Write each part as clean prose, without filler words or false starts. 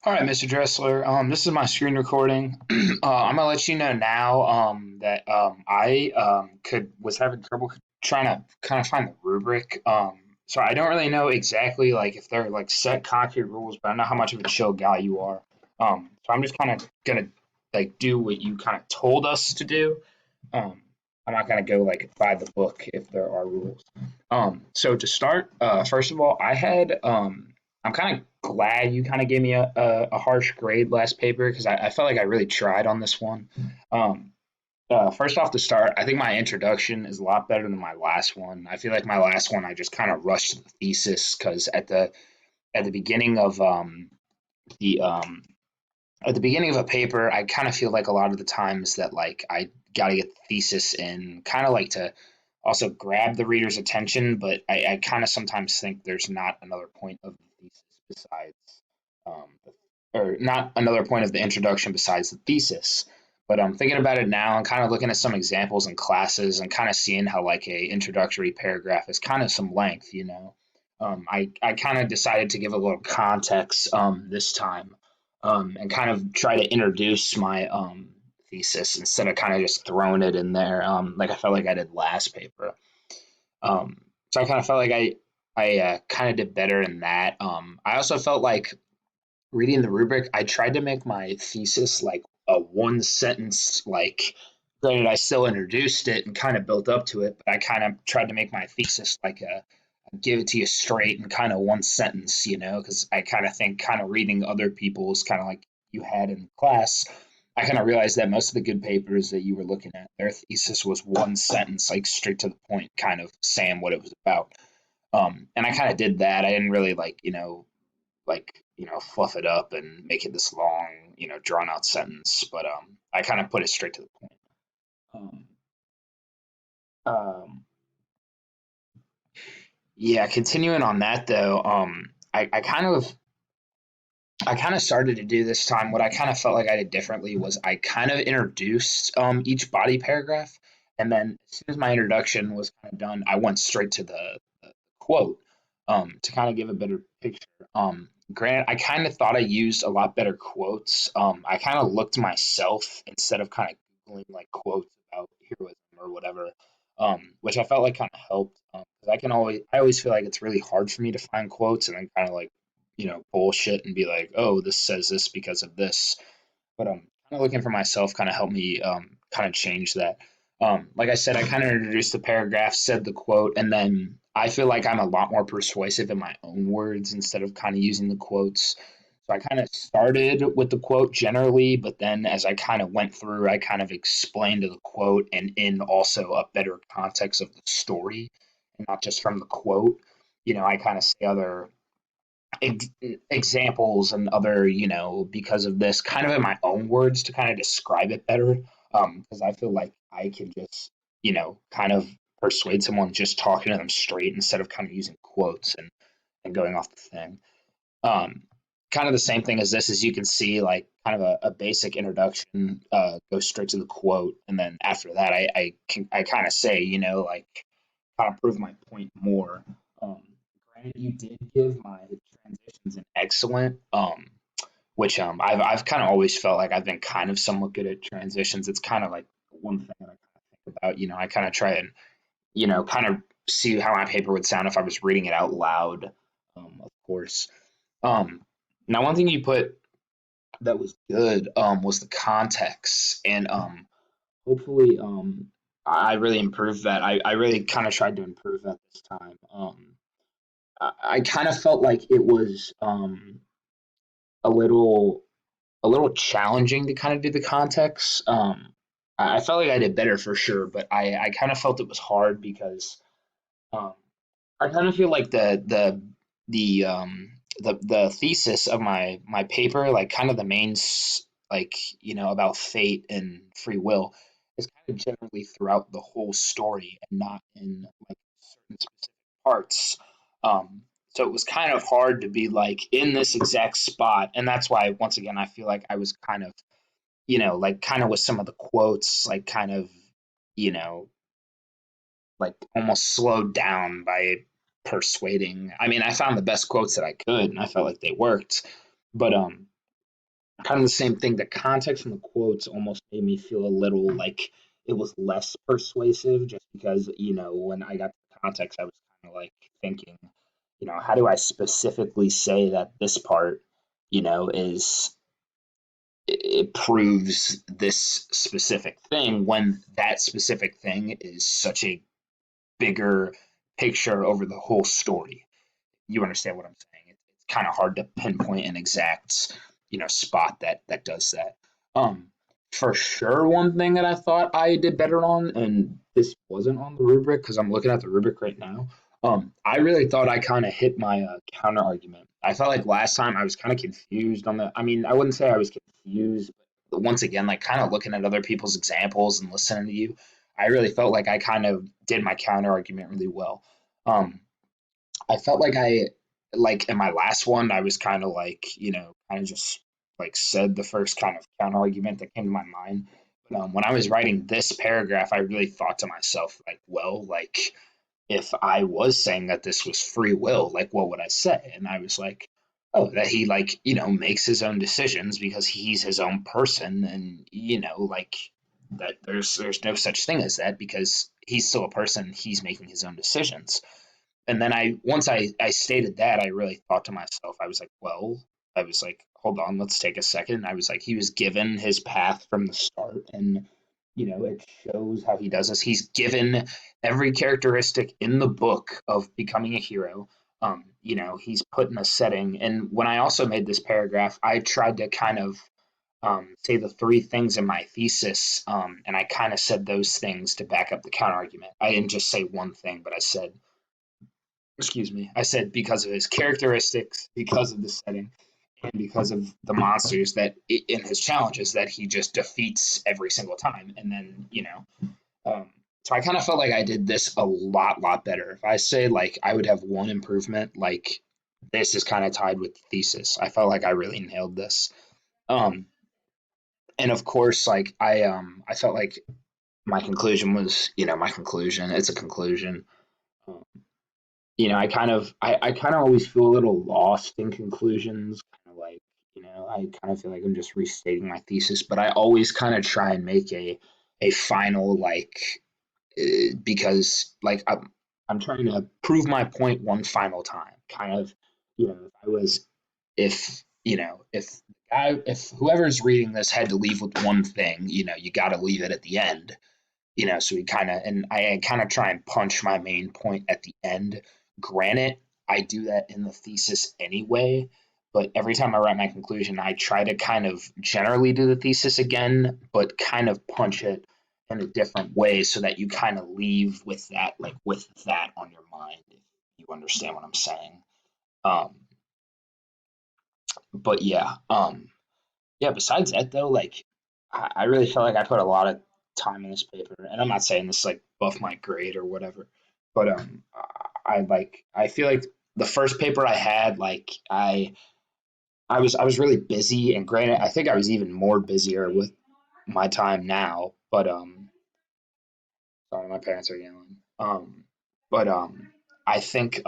All right, Mr. Dressler. This is my screen recording. I'm gonna let you know now that I could was having trouble trying to kind of find the rubric. So I don't really know exactly like if they're like set concrete rules, but I know how much of a chill guy you are. So I'm just kind of gonna like do what you kind of told us to do. Um, I'm not gonna go like by the book if there are rules. So to start, first of all, I'm kind of glad you kind of gave me a harsh grade last paper because I felt like I really tried on this one. Um, First off, to start, I think my introduction is a lot better than my last one. I feel like my last one I just kind of rushed to the thesis because at the beginning of the at the beginning of a paper, I kind of feel like a lot of the times that like I got to get the thesis in, kind of like to also grab the reader's attention, but I kind of sometimes think there's not another point of the thesis besides, um, or not another point of the introduction besides the thesis. But I'm thinking about it now and kind of looking at some examples in classes and kind of seeing how like a introductory paragraph is kind of some length, you know. I kind of decided to give a little context this time and kind of try to introduce my thesis instead of kind of just throwing it in there like I felt like I did last paper. So I kind of felt like I kind of did better in that. I also felt like reading the rubric, I tried to make my thesis like a one sentence like. Granted, I still introduced it and kind of built up to it, but I kind of tried to make my thesis like a give it to you straight in kind of one sentence, you know, because I kind of think kind of reading other people's kind of like you had in class, I kind of realized that most of the good papers that you were looking at, their thesis was one sentence, like straight to the point, kind of saying what it was about. And I kind of did that. I didn't really fluff it up and make it this long, drawn out sentence, but I kind of put it straight to the point. Um, um, yeah, continuing on that though, I kind of started to do this time. What I kind of felt like I did differently was I kind of introduced each body paragraph, and then as soon as my introduction was kind of done, I went straight to the quote to kind of give a better picture. Granted, I kind of thought I used a lot better quotes. I kind of looked myself instead of kind of googling like quotes about heroism or whatever, which I felt like kind of helped because I always feel like it's really hard for me to find quotes and then kind of like bullshit and be like, oh, this says this because of this. But kind of looking for myself kind of helped me kind of change that. Like I said, I kind of introduced the paragraph, said the quote, and then I feel like I'm a lot more persuasive in my own words instead of kind of using the quotes. So I kind of started with the quote generally, but then as I kind of went through, I kind of explained the quote and in also a better context of the story, and not just from the quote. I kind of say other ex- examples and other, because of this, kind of in my own words to kind of describe it better. Because I feel like I can just, kind of persuade someone just talking to them straight instead of kind of using quotes and going off the thing. Um, Kind of the same thing as this, as you can see, like kind of a basic introduction, goes straight to the quote, and then after that, I kind of say, like kind of prove my point more. Um, Granted, you did give my transitions an excellent, which I've kind of always felt like I've been kind of somewhat good at transitions. It's kind of like one thing that I kind of think about. I kind of try and kind of see how my paper would sound if I was reading it out loud. Of course. Um, Now one thing you put that was good was the context, and hopefully I really improved that. I really kind of tried to improve that this time. I kind of felt like it was a little a little challenging to kind of do the context. I felt like I did better for sure, but I kind of felt it was hard because um, I kind of feel like the thesis of my paper, like kind of the main like about fate and free will, is kind of generally throughout the whole story and not in like certain specific parts. So it was kind of hard to be like in this exact spot, and that's why once again I feel like I was kind of like kind of with some of the quotes like kind of you know like almost slowed down by persuading. I mean, I found the best quotes that I could, and I felt like they worked. But kind of the same thing. The context from the quotes almost made me feel a little like it was less persuasive, just because when I got the context, I was kind of like thinking, how do I specifically say that this part, is it proves this specific thing when that specific thing is such a bigger picture over the whole story. You understand what I'm saying? It's kind of hard to pinpoint an exact, spot that does that. Um, for sure, one thing that I thought I did better on, and this wasn't on the rubric because I'm looking at the rubric right now. I really thought I kind of hit my counter argument. I felt like last time I was kind of confused on the. I mean, I wouldn't say I was confused, but once again, like kind of looking at other people's examples and listening to you, I really felt like I kind of did my counter argument really well. Um, I felt like like in my last one, I was kind of like, kind of just like said the first kind of counter argument that came to my mind. But when I was writing this paragraph, I really thought to myself, like, well, like if I was saying that this was free will, like what would I say? And I was like, oh, that he like, makes his own decisions because he's his own person and, like that there's no such thing as that because he's still a person, he's making his own decisions. And then once I stated that, I really thought to myself, I was like, well, I was like, hold on, let's take a second. I was like, he was given his path from the start, and it shows how he does this. He's given every characteristic in the book of becoming a hero. He's put in a setting. And when I also made this paragraph, I tried to kind of say the three things in my thesis, and I kind of said those things to back up the counter argument. I didn't just say one thing, but I said, excuse me, I said because of his characteristics, because of the setting, and because of the monsters that in his challenges that he just defeats every single time. And then, so I kind of felt like I did this a lot better. If I say like I would have one improvement, like this is kind of tied with the thesis. I felt like I really nailed this. Um, and of course, like I felt like my conclusion was, my conclusion. It's a conclusion. Um, I kind of always feel a little lost in conclusions, kind of like, I kind of feel like I'm just restating my thesis, but I always kind of try and make a final like because like I'm trying to prove my point one final time. Kind of, if I was if whoever's reading this had to leave with one thing, you got to leave it at the end, so we kind of, and I kind of try and punch my main point at the end. Granted, I do that in the thesis anyway, but every time I write my conclusion, I try to kind of generally do the thesis again, but kind of punch it in a different way so that you kind of leave with that, like with that on your mind, if you understand what I'm saying. Um, but yeah, besides that though, like I really felt like I put a lot of time in this paper, and I'm not saying this like buff my grade or whatever, but I feel like the first paper I had, like I was really busy, and granted, I think I was even more busier with my time now, but sorry, my parents are yelling. But I think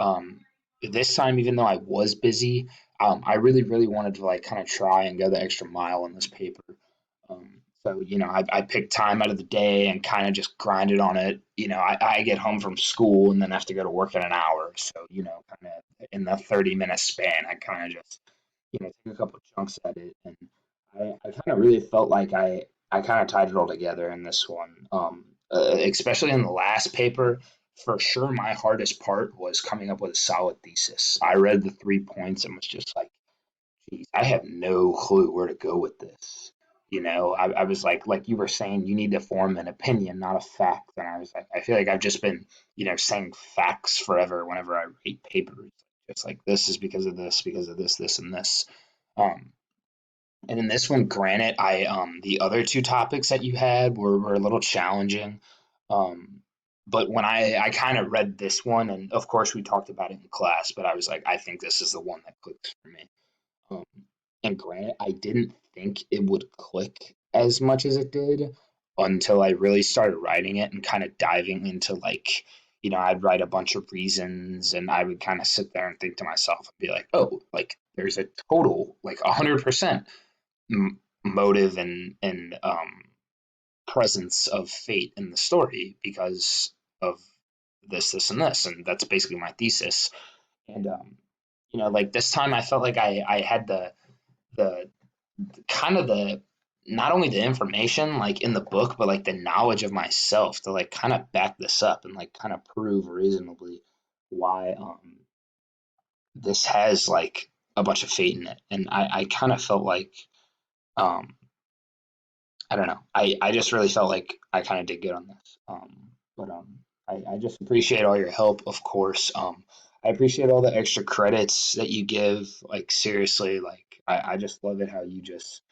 this time, even though I was busy, I really wanted to like kind of try and go the extra mile in this paper. So I picked time out of the day and kind of just grinded on it. I get home from school and then have to go to work in an hour. So kind of in the 30-minute span, I kind of just take a couple chunks at it, and I kind of really felt like I kind of tied it all together in this one. Especially in the last paper, for sure, my hardest part was coming up with a solid thesis. I read the 3 points and was just like, geez, I have no clue where to go with this. I was like you were saying, you need to form an opinion, not a fact. And I was like, I feel like I've just been, saying facts forever whenever I write papers. It's like this is because of this, this, and this. Um, and in this one, granted, the other two topics that you had were a little challenging. Um, but when I kind of read this one, and of course we talked about it in class, but I was like, I think this is the one that clicks for me. Um, and granted, I didn't think it would click as much as it did until I really started writing it and kind of diving into like, I'd write a bunch of reasons and I would kind of sit there and think to myself and be like, oh, like there's a total, like 100%. motive and presence of fate in the story because of this, and this, and that's basically my thesis. And like this time, I felt like I had the kind of the not only the information like in the book, but like the knowledge of myself to like kind of back this up and like kind of prove reasonably why this has like a bunch of fate in it. And I kind of felt like um I don't know. I just really felt like I kind of did good on this. But I just appreciate all your help, of course. I appreciate all the extra credits that you give. Like seriously, like I just love it how you just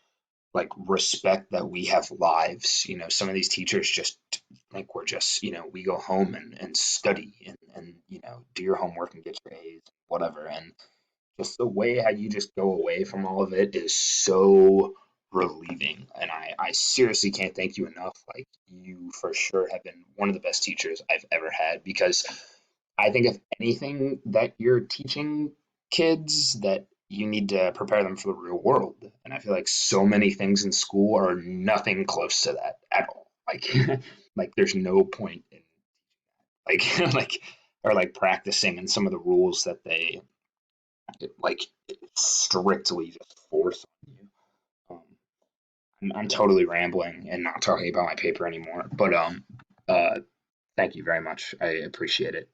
like respect that we have lives. Some of these teachers just think we're just, we go home and study and do your homework and get your A's, whatever. And just the way how you just go away from all of it is so relieving. And I seriously can't thank you enough. Like, you for sure have been one of the best teachers I've ever had because I think if anything that you're teaching kids that you need to prepare them for the real world. And I feel like so many things in school are nothing close to that at all. Like like there's no point in like like or like practicing in some of the rules that they like strictly just force on you. I'm totally rambling and not talking about my paper anymore, but thank you very much. I appreciate it.